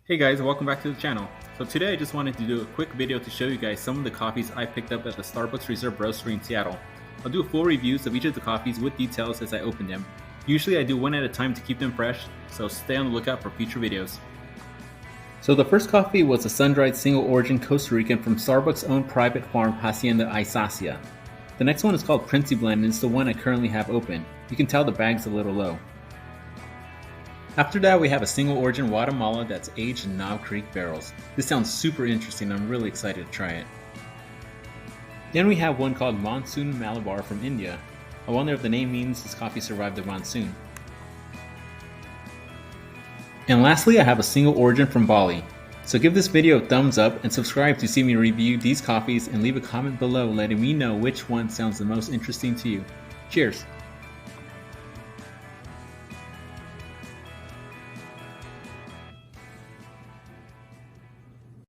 Hey guys, welcome back to the channel. So today I just wanted to do a quick video to show you guys some of the coffees I picked up at the Starbucks Reserve Roastery in Seattle. I'll do full reviews of each of the coffees with details as I open them. Usually I do one at a time to keep them fresh, so stay on the lookout for future videos. So the first coffee was a sun-dried single origin Costa Rican from Starbucks' own private farm Hacienda Isacia. The next one is called Princey Blend and it's the one I currently have open. You can tell the bag's a little low. After that, we have a single origin Guatemala that's aged in Knob Creek barrels. This sounds super interesting, I'm really excited to try it. Then we have one called Monsoon Malabar from India. I wonder if the name means this coffee survived the monsoon. And lastly, I have a single origin from Bali. So give this video a thumbs up and subscribe to see me review these coffees and leave a comment below letting me know which one sounds the most interesting to you. Cheers!